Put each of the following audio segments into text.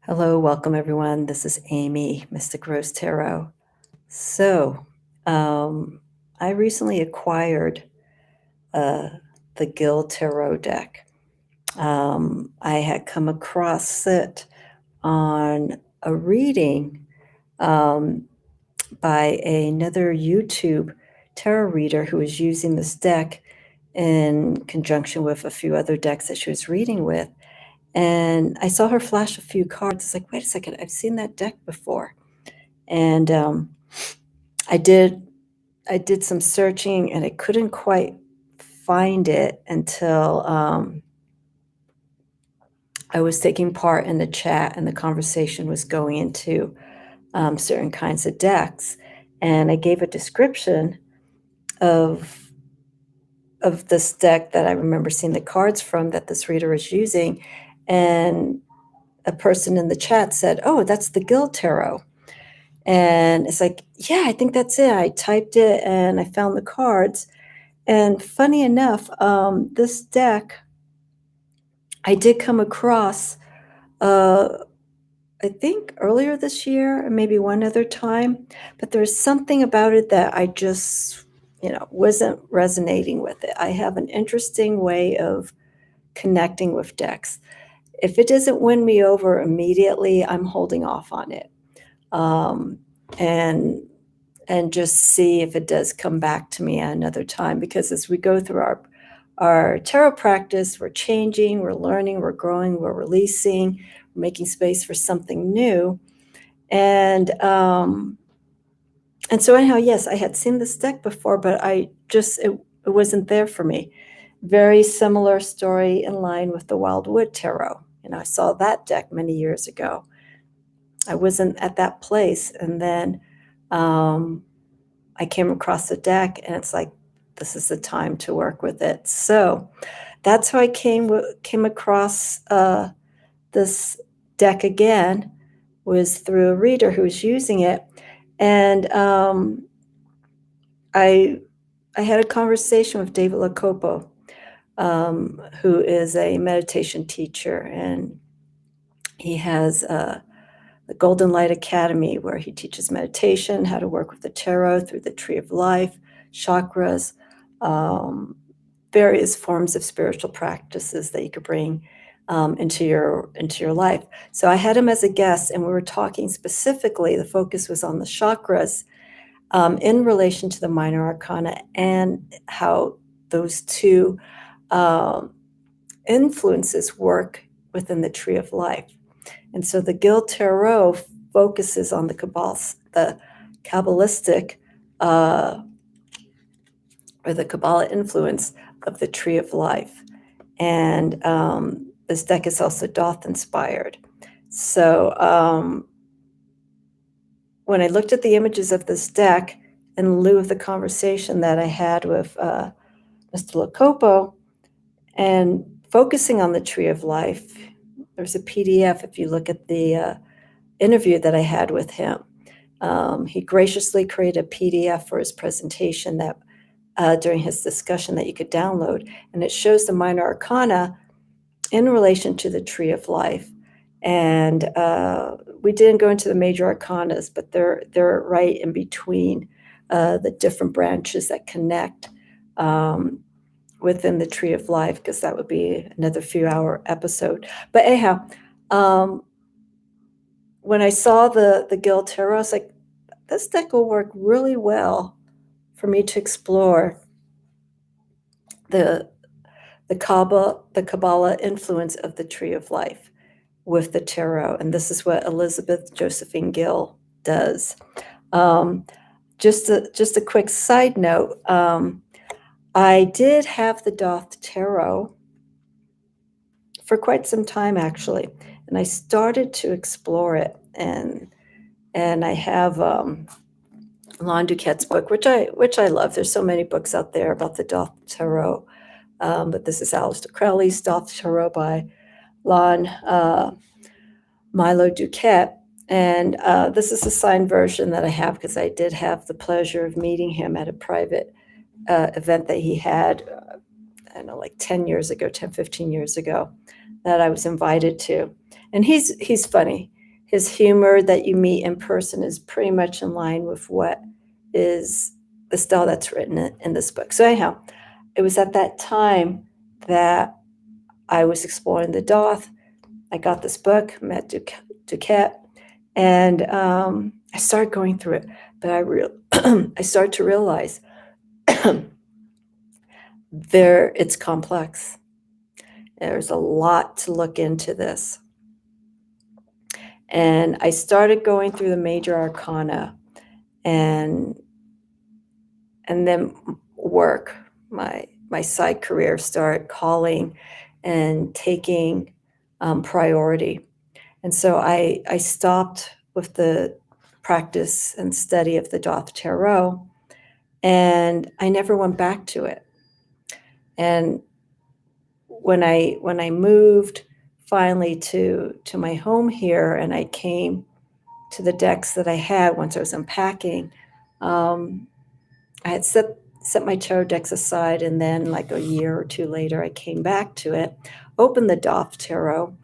Hello, welcome everyone. This is Amy, Mystic Rose Tarot. So, um, I recently acquired uh, the Gill Tarot deck. I had come across it on a reading um, by another YouTube tarot reader who was using this deck in conjunction with a few other decks that she was reading with. And I saw her flash a few cards. It's like, wait a second, I've seen that deck before. And I did some searching, and I couldn't quite find it until I was taking part in the chat, and the conversation was going into certain kinds of decks. And I gave a description of this deck that I remember seeing the cards from that this reader is using, and a person in the chat said, "Oh, that's the Gill Tarot." And it's like, yeah, I think that's it. I typed it and I found the cards. And funny enough, this deck I did come across, uh, I think earlier this year, and maybe one other time. But there's something about it that I just, wasn't resonating with it. I have an interesting way of connecting with decks. If it doesn't win me over immediately, I'm holding off on it. Um, and and just see if it does come back to me at another time. Because as we go through our tarot practice, we're changing, we're learning, we're growing, we're releasing, we're making space for something new. And so anyhow, yes, I had seen this deck before, but it wasn't there for me. Very similar story in line with the Wildwood Tarot. I saw that deck many years ago. I wasn't at that place, and then I came across the deck, and it's like, this is the time to work with it. So that's how I came across this deck again, was through a reader who was using it. And I had a conversation with David Lacopo, who is a meditation teacher, and he has the Golden Light Academy, where he teaches meditation, how to work with the tarot through the tree of life, chakras, various forms of spiritual practices that you could bring into your life. So I had him as a guest, and we were talking specifically. The focus was on the chakras in relation to the minor arcana, and how those two influences work within the tree of life. And so the Gill Tarot focuses on the Kabbalistic or the Kabbalah influence of the tree of life. And this deck is also Doth inspired. So when I looked at the images of this deck, in lieu of the conversation that I had with Mr. Lacopo, and focusing on the tree of life, there's a PDF if you look at the interview that I had with him. He graciously created a PDF for his presentation that during his discussion that you could download, and it shows the minor arcana in relation to the tree of life. And we didn't go into the major arcanas, but they're right in between the different branches that connect within the tree of life, because that would be another few-hour episode. But anyhow, when I saw the Gill Tarot, I was like, this deck will work really well for me to explore the Kabbalah influence of the tree of life with the tarot. And this is what Elizabeth Josephine Gill does. Just a quick side note, I did have the Doth Tarot for quite some time, actually, and I started to explore it, and I have Lon Duquette's book, which I love. There's so many books out there about the Doth Tarot, but this is Aleister Crowley's Doth Tarot by Lon Milo Duquette, and this is a signed version that I have, because I did have the pleasure of meeting him at a private event that he had, I don't know, like 10, 15 years ago, that I was invited to. And he's funny. his humor that you meet in person is pretty much in line with what is the style that's written in this book. So anyhow, it was at that time that I was exploring the Doth. I got this book, met Duquette, and I started going through it. But I started to realize it's complex. There's a lot to look into this. And I started going through the major arcana and then work, my side career started calling and taking priority. And so I stopped with the practice and study of the Doth Tarot, and I never went back to it. And when I moved finally to my home here, and I came to the decks that I had once I was unpacking, I had set my tarot decks aside, and then like a year or two later, I came back to it, opened the Doth Tarot,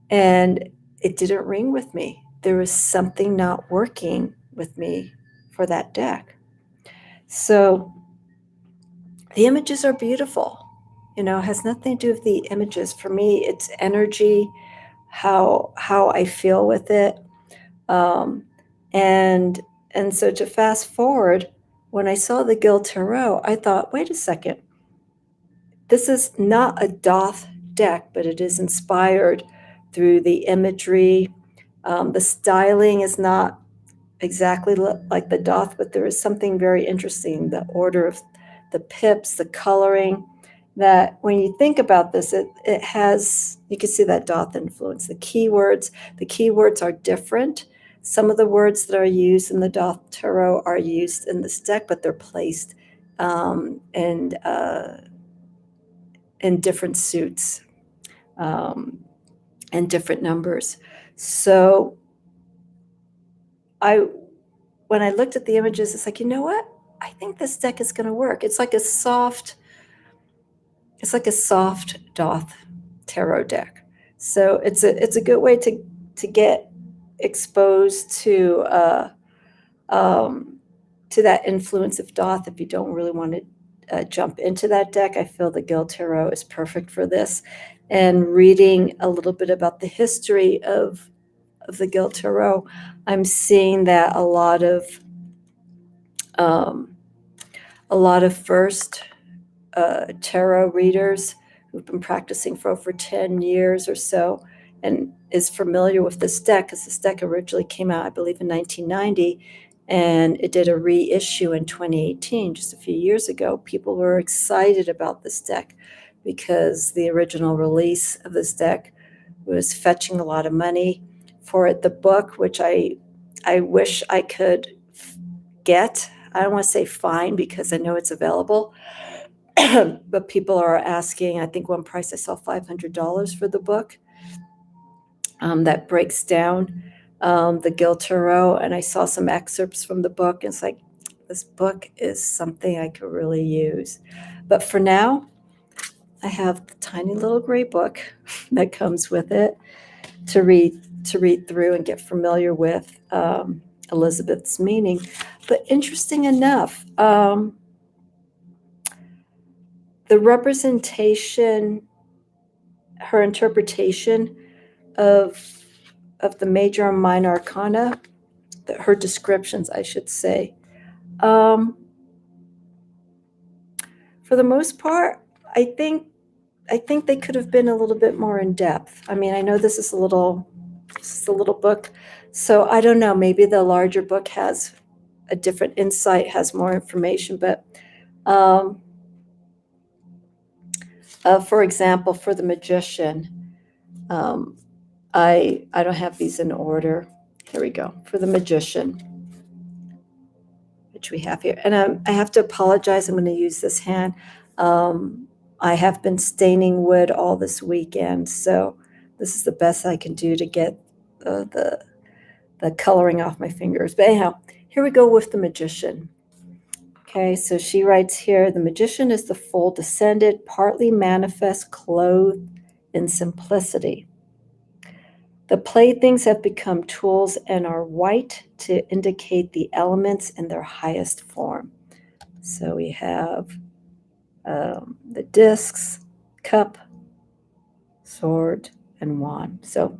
and it didn't ring with me. There was something not working with me for that deck. So the images are beautiful. It has nothing to do with the images. For me, it's energy, how I feel with it. And so to fast forward, when I saw the Gill Tarot, I thought, wait a second. This is not a Doth deck, but it is inspired through the imagery. The styling is not exactly like the Doth, but there is something very interesting, the order of the pips, the coloring, that when you think about this, it has, you can see that Doth influence. The keywords are different. Some of the words that are used in the Doth Tarot are used in this deck, but they're placed in different suits and different numbers. So when I looked at the images, it's like, you know what? I think this deck is going to work. It's like a soft Doth Tarot deck. So it's a good way to get exposed to that influence of Doth if you don't really want to jump into that deck. I feel the Gill Tarot is perfect for this. And reading a little bit about the history of the Gill Tarot, I'm seeing that a lot of first tarot readers who've been practicing for over 10 years or so and is familiar with this deck, because this deck originally came out, I believe, in 1990, and it did a reissue in 2018, just a few years ago. People were excited about this deck because the original release of this deck was fetching a lot of money for it. The book, which I wish I could get, I don't want to say find because I know it's available, but people are asking, I think one price I saw $500 for the book that breaks down the Gill Tarot, and I saw some excerpts from the book, and it's like, this book is something I could really use. But for now, I have the tiny little gray book that comes with it to read through and get familiar with Elizabeth's meaning. But interesting enough, the representation, her interpretation of the major and minor arcana, her descriptions, I should say, for the most part, I think they could have been a little bit more in depth. I mean, I know this is a little book, so I don't know. Maybe the larger book has a different insight, has more information. But for example, for the Magician, I don't have these in order. Here we go. For the Magician, which we have here. And I have to apologize. I'm going to use this hand. I have been staining wood all this weekend, so this is the best I can do to get the coloring off my fingers. But anyhow, here we go with the Magician. Okay, so she writes here, the Magician is the full descended, partly manifest, clothed in simplicity. The playthings have become tools and are white to indicate the elements in their highest form. So we have the discs, cup, sword, and wand. So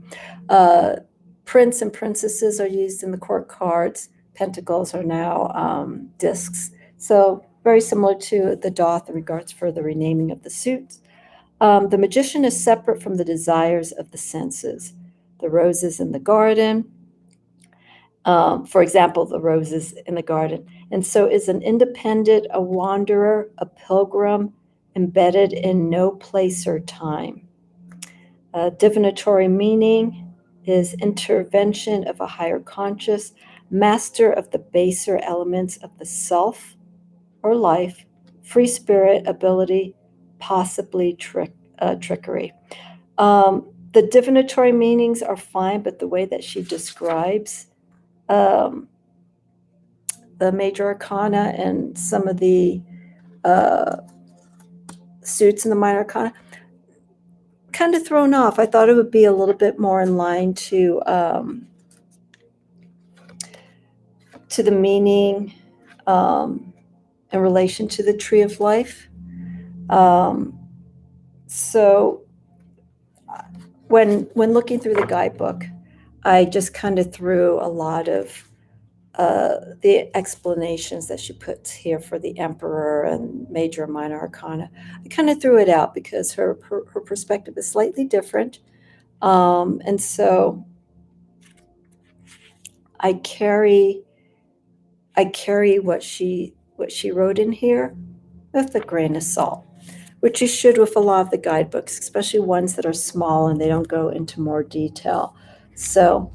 prince and princesses are used in the court cards. Pentacles are now discs. So very similar to the Doth in regards for the renaming of the suits. The magician is separate from the desires of the senses. The roses in the garden, for example, the roses in the garden. And so is an independent, a wanderer, a pilgrim, embedded in no place or time. Divinatory meaning is intervention of a higher conscious, master of the baser elements of the self or life, free spirit, ability, possibly trickery. The divinatory meanings are fine, but the way that she describes the major arcana and some of the suits in the minor arcana, kind of thrown off. I thought it would be a little bit more in line to the meaning in relation to the tree of life. So when looking through the guidebook, I just kind of threw a lot of the explanations that she puts here for the emperor and major and minor arcana. I kind of threw it out because her perspective is slightly different. And so I carry what she wrote in here with a grain of salt, which you should with a lot of the guidebooks, especially ones that are small and they don't go into more detail. So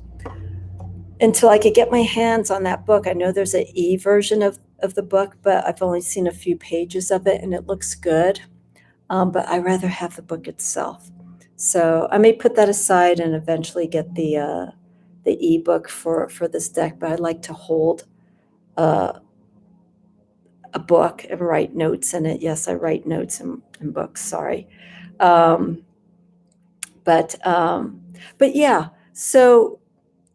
until I could get my hands on that book, I know there's an e-version of the book, but I've only seen a few pages of it and it looks good. But I rather have the book itself. So I may put that aside and eventually get the ebook for this deck, but I'd like to hold a book and write notes in it. Yes, I write notes in books, sorry. But yeah, so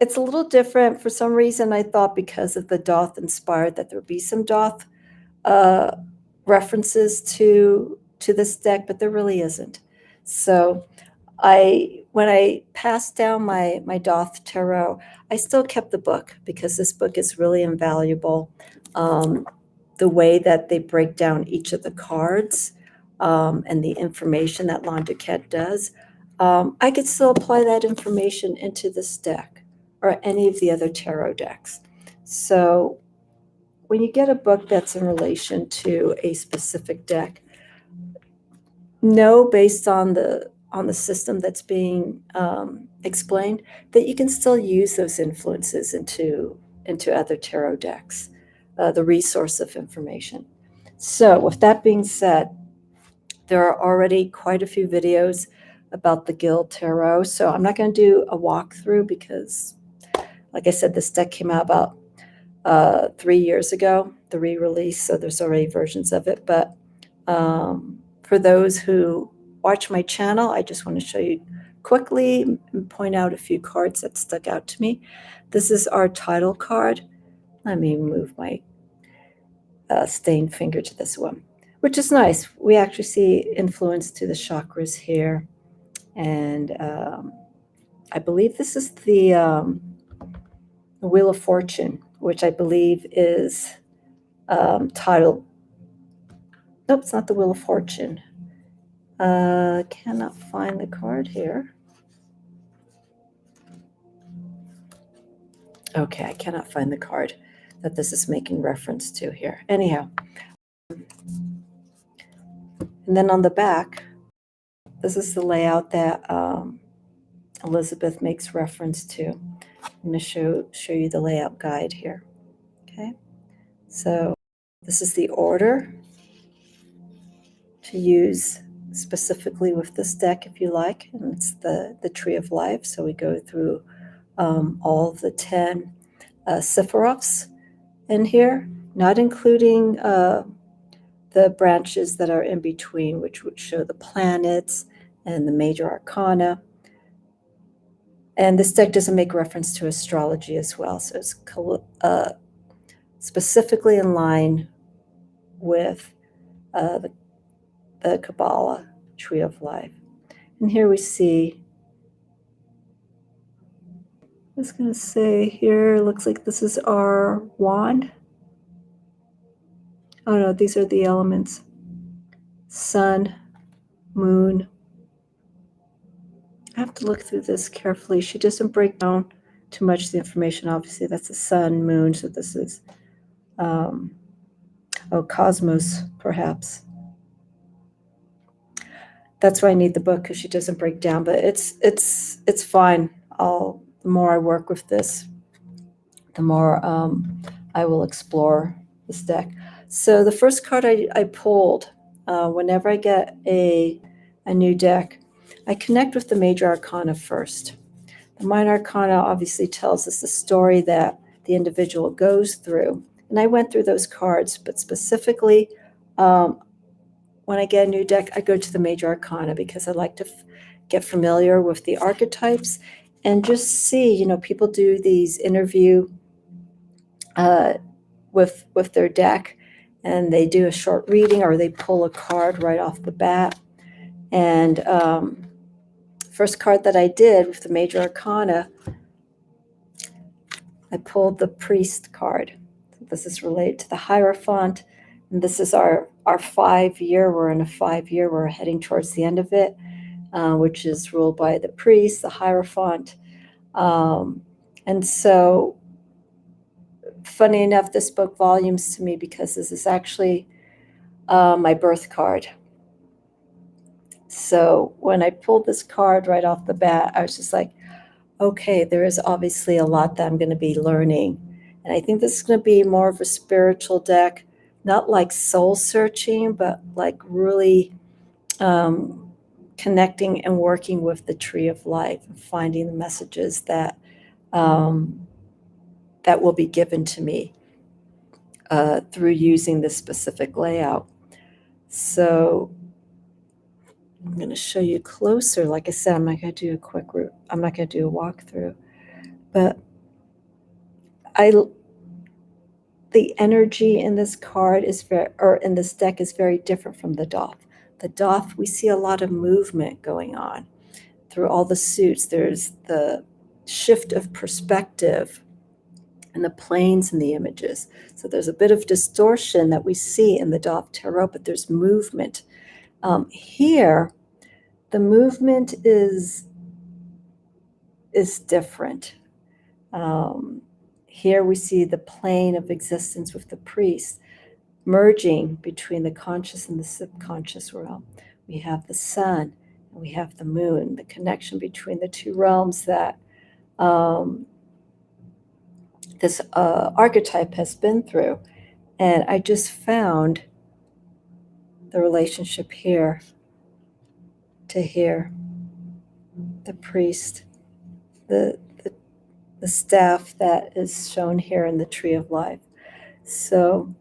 it's a little different. For some reason, I thought because of the Doth inspired that there would be some Doth references to this deck, but there really isn't. So when I passed down my Doth Tarot, I still kept the book because this book is really invaluable. The way that they break down each of the cards and the information that Landuquette does, I could still apply that information into this deck or any of the other tarot decks. So when you get a book that's in relation to a specific deck, know based on the system that's being explained that you can still use those influences into other tarot decks, the resource of information. So with that being said, there are already quite a few videos about the Gill Tarot. So I'm not going to do a walkthrough because, like I said, this deck came out about 3 years ago, the re-release. So there's already versions of it. But for those who watch my channel, I just want to show you quickly and point out a few cards that stuck out to me. This is our title card. Let me move my stained finger to this one, which is nice. We actually see influence to the chakras here. And I believe this is the Wheel of Fortune, which I believe is titled, nope, it's not the Wheel of Fortune. Cannot find the card here. Okay, I cannot find the card that this is making reference to here. Anyhow. And then on the back, this is the layout that Elizabeth makes reference to. I'm going to show you the layout guide here. Okay, so this is the order to use specifically with this deck if you like, and it's the Tree of Life. So we go through all of the 10 Sephiroths in here, not including the branches that are in between, which would show the planets and the major arcana. And this deck doesn't make reference to astrology as well, so it's specifically in line with the Kabbalah Tree of Life. And here we see, I was going to say here, looks like this is our wand. Oh no, these are the elements. Sun, moon. I have to look through this carefully. She doesn't break down too much of the information. Obviously, that's the sun, moon, so this is, cosmos, perhaps. That's why I need the book, because she doesn't break down, but it's fine. The more I work with this, the more I will explore this deck. So the first card I pulled, whenever I get a new deck, I connect with the major arcana first. The minor arcana obviously tells us the story that the individual goes through. And I went through those cards, but specifically, when I get a new deck, I go to the major arcana because I like to get familiar with the archetypes and just see, people do these interview with their deck, and they do a short reading or they pull a card right off the bat. And first card that I did with the major arcana, I pulled the priest card. This is related to the Hierophant, and this is our 5-year. We're in a 5-year. We're heading towards the end of it, which is ruled by the priest, the Hierophant. And so, funny enough, this spoke volumes to me because this is actually my birth card. So when I pulled this card right off the bat, I was just like, okay, there is obviously a lot that I'm going to be learning. And I think this is going to be more of a spiritual deck, not like soul searching, but like really connecting and working with the Tree of Life and finding the messages that that will be given to me through using this specific layout. So I'm going to show you closer. Like I said, I'm not going to do a quick route. I'm not going to do a walkthrough, but the energy in this card in this deck is very different from the Doth. The Doth, we see a lot of movement going on through all the suits. There's the shift of perspective and the planes in the images. So there's a bit of distortion that we see in the Doth Tarot, but there's movement. Here, the movement is different. Here we see the plane of existence with the priest merging between the conscious and the subconscious realm. We have the sun and we have the moon, the connection between the two realms that this archetype has been through. And I just found the relationship here to here, the priest, the staff that is shown here in the Tree of Life. So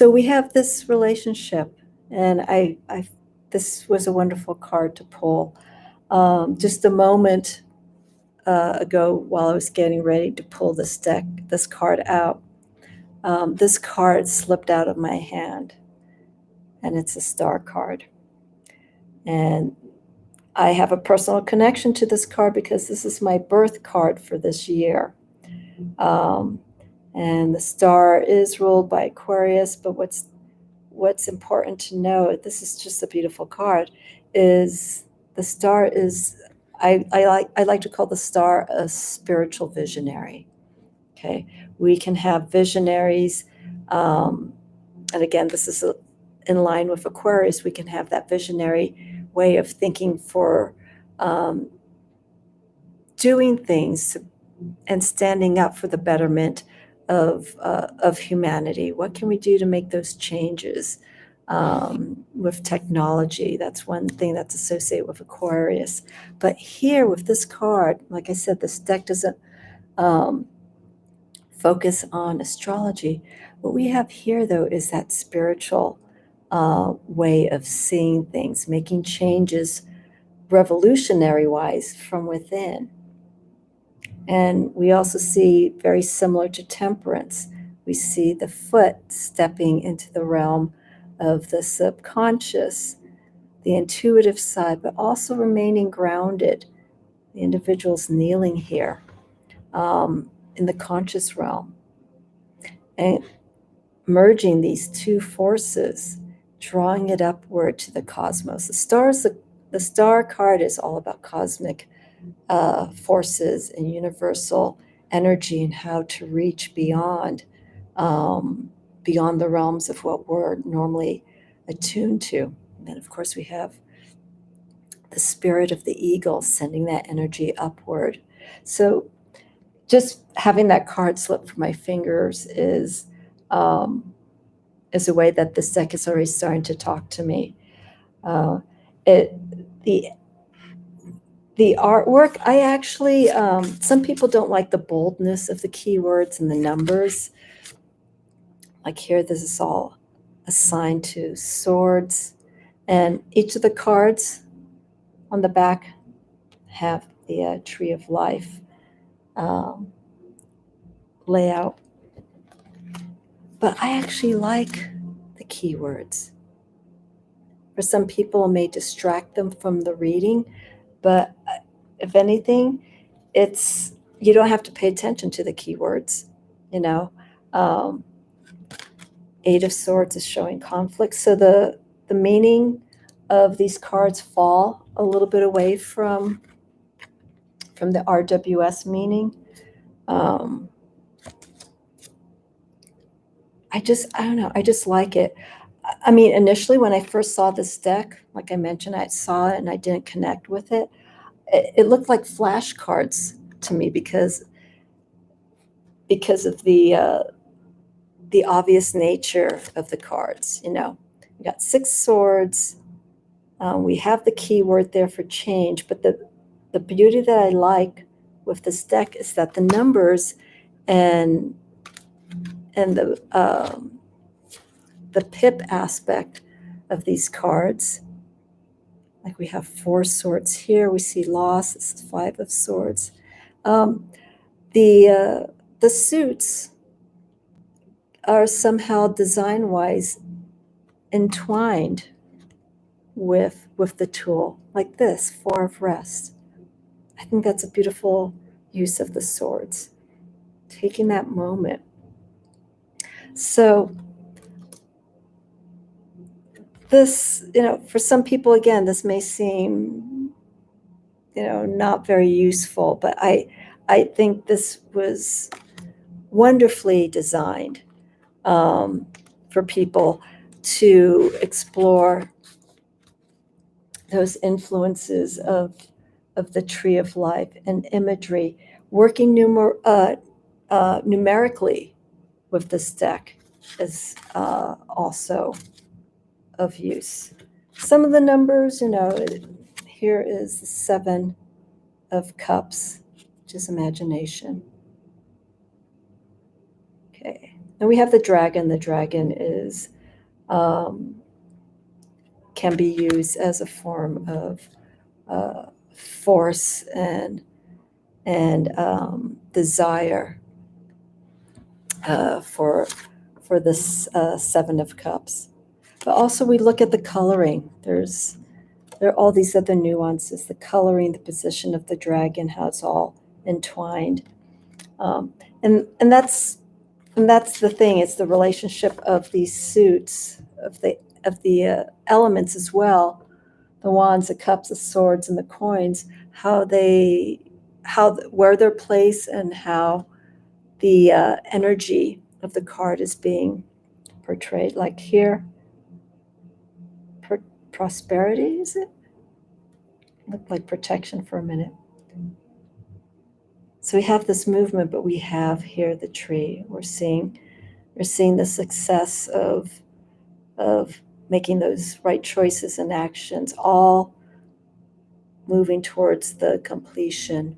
we have this relationship, and this was a wonderful card to pull. Just a moment ago, while I was getting ready to pull this card out, this card slipped out of my hand, and it's a star card. And I have a personal connection to this card because this is my birth card for this year. And the star is ruled by Aquarius, but what's important to know, this is just a beautiful card, is the star is, I like to call the star a spiritual visionary. Okay, we can have visionaries, and again, this is in line with Aquarius. We can have that visionary way of thinking for doing things and standing up for the betterment of humanity. What can we do to make those changes with technology? That's one thing that's associated with Aquarius. But here with this card, like I said, this deck doesn't focus on astrology. What we have here, though, is that spiritual way of seeing things, making changes revolutionary-wise from within. And we also see, very similar to Temperance, we see the foot stepping into the realm of the subconscious, the intuitive side, but also remaining grounded. The individual's kneeling here in the conscious realm and merging these two forces, drawing it upward to the cosmos. The star card is all about cosmic forces and universal energy and how to reach beyond the realms of what we're normally attuned to. And then, of course, we have the spirit of the eagle sending that energy upward. So just having that card slip from my fingers is a way that this deck is already starting to talk to me. The artwork, I actually, some people don't like the boldness of the keywords and the numbers. Like here, this is all assigned to swords, and each of the cards on the back have the tree of life layout. But I actually like the keywords. For some people, it may distract them from the reading, but if anything, you don't have to pay attention to the keywords, you know. Eight of Swords is showing conflict, so the meaning of these cards fall a little bit away from the RWS meaning. I don't know, I just like it. I mean, initially when I first saw this deck, like I mentioned, I saw it and I didn't connect with it. It looked like flashcards to me because of the obvious nature of the cards. You know, we got 6 swords. We have the keyword there for change, but the beauty that I like with this deck is that the numbers and the pip aspect of these cards, like we have 4 swords here, we see loss. This is 5 of swords. The suits are somehow design-wise entwined with the tool, like this 4 of rest. I think that's a beautiful use of the swords, taking that moment. So this, for some people, again, this may seem, not very useful, but I think this was wonderfully designed for people to explore those influences of the tree of life and imagery, working numerically with this deck is also of use. Some of the numbers, here is the 7 of Cups, which is imagination. Okay, and we have the dragon. The dragon is can be used as a form of force and desire for this 7 of Cups. But also we look at the coloring. There are all these other nuances, the coloring, the position of the dragon, how it's all entwined. And that's the thing. It's the relationship of these suits, of the elements as well, the wands, the cups, the swords, and the coins, where they're placed and how the energy of the card is being portrayed. Like here, prosperity, is it? Looked like protection for a minute. So we have this movement, but we have here the tree. We're seeing the success of making those right choices and actions, all moving towards the completion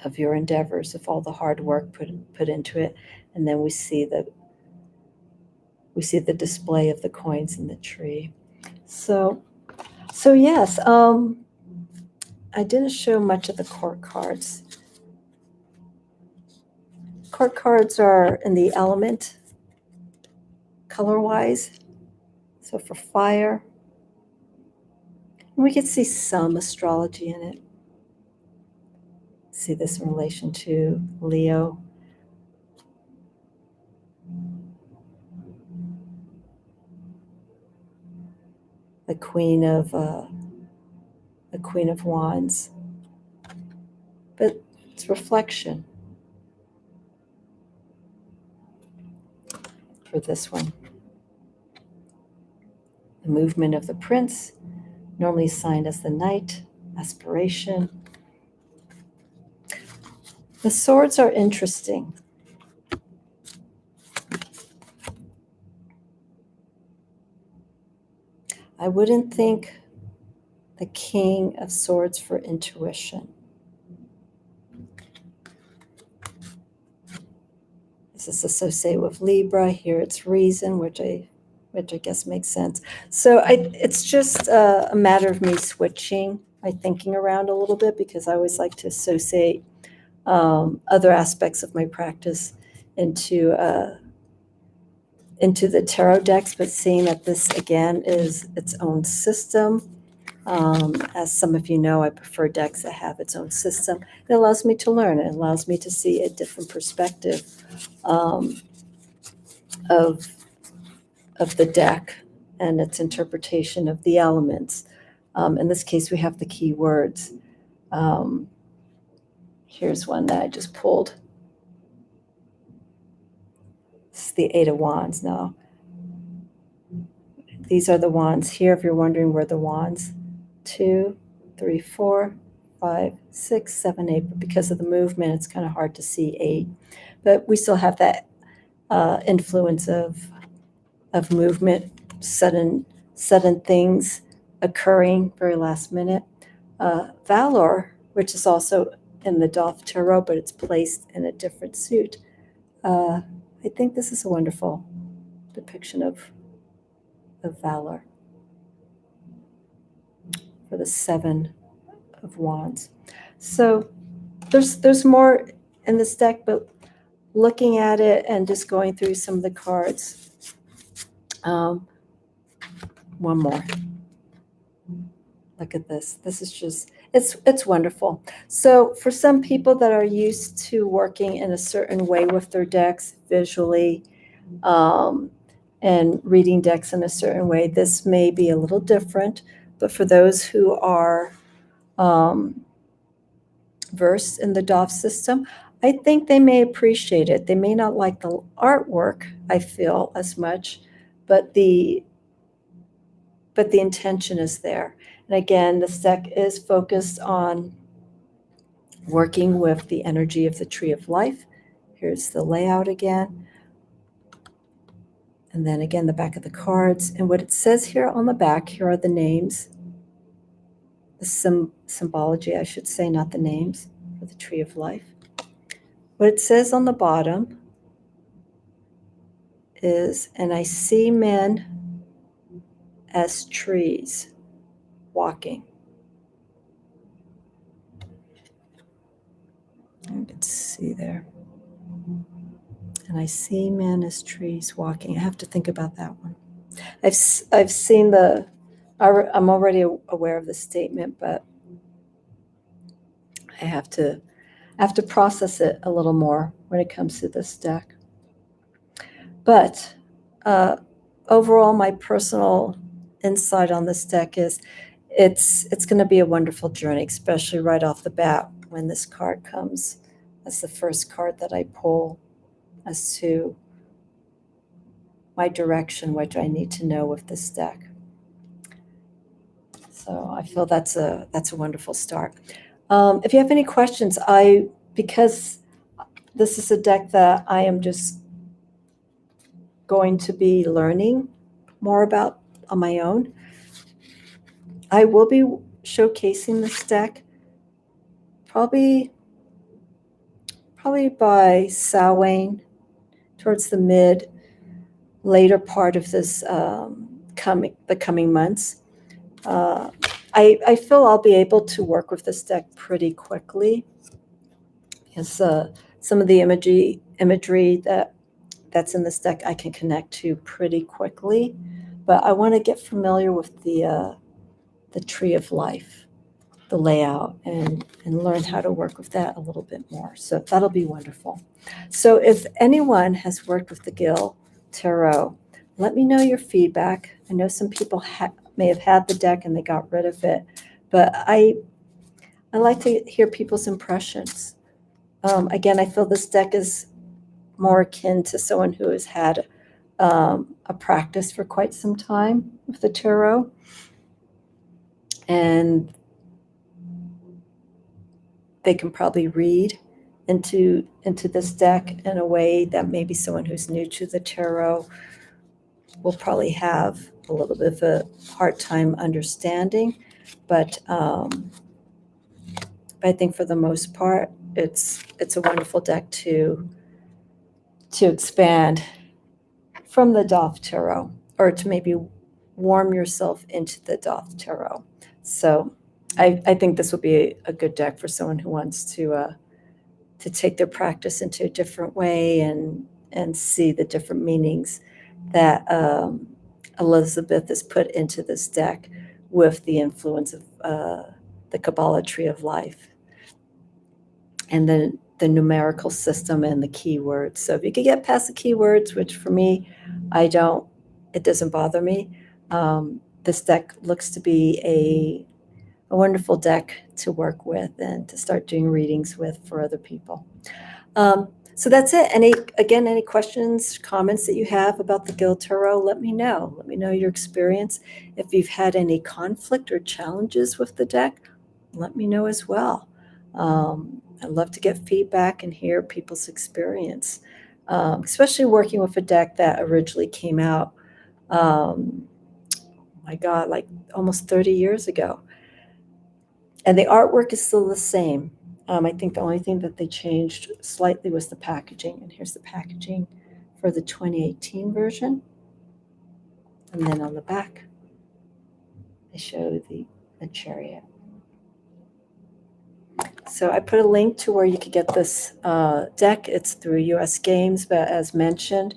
of your endeavors, of all the hard work put into it. And then we see the display of the coins in the tree. So yes, I didn't show much of the court cards. court cards are in the element color-wise. So for fire, we can see some astrology in it. See this in relation to Leo. The Queen of Wands. But it's reflection for this one. The movement of the Prince, normally signed as the Knight, aspiration. The swords are interesting. I wouldn't think the King of Swords for intuition. This is associated with Libra. Here it's reason, which I guess makes sense. So it's just a matter of me switching my thinking around a little bit, because I always like to associate other aspects of my practice into the tarot decks, but seeing that this again is its own system. As some of you know, I prefer decks that have its own system. It allows me to learn. It allows me to see a different perspective of the deck and its interpretation of the elements. In this case, we have the key words. Here's one that I just pulled. This is the Eight of Wands now. These are the wands here, if you're wondering where the wands. 2, 3, 4, 5, 6, 7, 8. But because of the movement, it's kind of hard to see 8. But we still have that influence of movement, sudden things occurring very last minute. Valor, which is also in the Doth Tarot, but it's placed in a different suit. I think this is a wonderful depiction of valor for the Seven of Wands. So there's more in this deck, but looking at it and just going through some of the cards. One more. Look at this. This is just, it's wonderful. So for some people that are used to working in a certain way with their decks visually, and reading decks in a certain way, this may be a little different. But for those who are versed in the Doth system, I think they may appreciate it. They may not like the artwork, I feel, as much, but the intention is there. And again, this deck is focused on working with the energy of the Tree of Life. Here's the layout again. And then again, the back of the cards. And what it says here on the back, here are the names. The symbology, I should say, not the names, for the Tree of Life. What it says on the bottom is, and I see men as trees walking. You can see there. And I see men as trees walking. I have to think about that one. I've seen I'm already aware of the statement, but I have to process it a little more when it comes to this deck. But overall, my personal insight on this deck is it's going to be a wonderful journey, especially right off the bat when this card comes as the first card that I pull as to my direction, what do I need to know with this deck. So I feel that's a wonderful start. If you have any questions, because this is a deck that I am just going to be learning more about on my own, I will be showcasing this deck probably by Samhain, towards the later part of this coming months. I feel I'll be able to work with this deck pretty quickly, because some of the imagery that's in this deck I can connect to pretty quickly, but I want to get familiar with the tree of life, the layout, and learn how to work with that a little bit more. So that'll be wonderful. So if anyone has worked with the Gill Tarot, let me know your feedback. I know some people may have had the deck and they got rid of it, but I like to hear people's impressions. Again, I feel this deck is more akin to someone who has had a practice for quite some time with the tarot, and they can probably read into this deck in a way that maybe someone who's new to the tarot will probably have a little bit of a hard time understanding. But I think for the most part, it's a wonderful deck to expand from the Doth Tarot, or to maybe warm yourself into the Doth Tarot. So I think this will be a good deck for someone who wants to take their practice into a different way and see the different meanings that Elizabeth has put into this deck with the influence of the Kabbalah Tree of Life and the numerical system and the keywords. So if you could get past the keywords, which for me, it doesn't bother me. This deck looks to be a wonderful deck to work with and to start doing readings with for other people. So that's it. Any questions, comments that you have about the Gill Tarot, let me know. Let me know your experience. If you've had any conflict or challenges with the deck, let me know as well. I'd love to get feedback and hear people's experience, especially working with a deck that originally came out, my God, like almost 30 years ago. And the artwork is still the same. I think the only thing that they changed slightly was the packaging. And here's the packaging for the 2018 version. And then on the back, they show the chariot. So I put a link to where you could get this deck. It's through US Games, but as mentioned,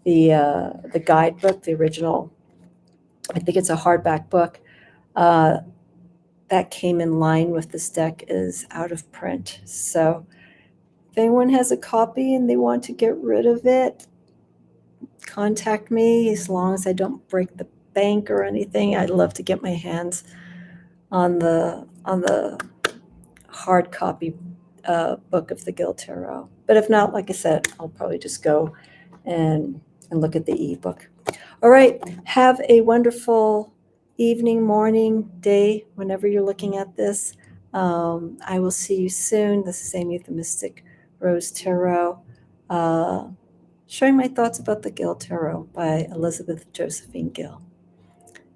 the guidebook, the original, I think it's a hardback book, that came in line with this deck is out of print. So if anyone has a copy and they want to get rid of it, contact me. As long as I don't break the bank or anything, I'd love to get my hands on the hard copy book of the Gill Tarot. But if not, like I said, I'll probably just go and look at the ebook. All right, have a wonderful evening, morning, day, whenever you're looking at this. I will see you soon. This is Amy the Mystic Rose Tarot, showing my thoughts about the Gill Tarot by Elizabeth Josephine Gill.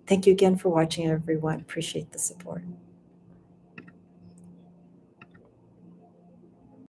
Thank you again for watching, everyone. Appreciate the support.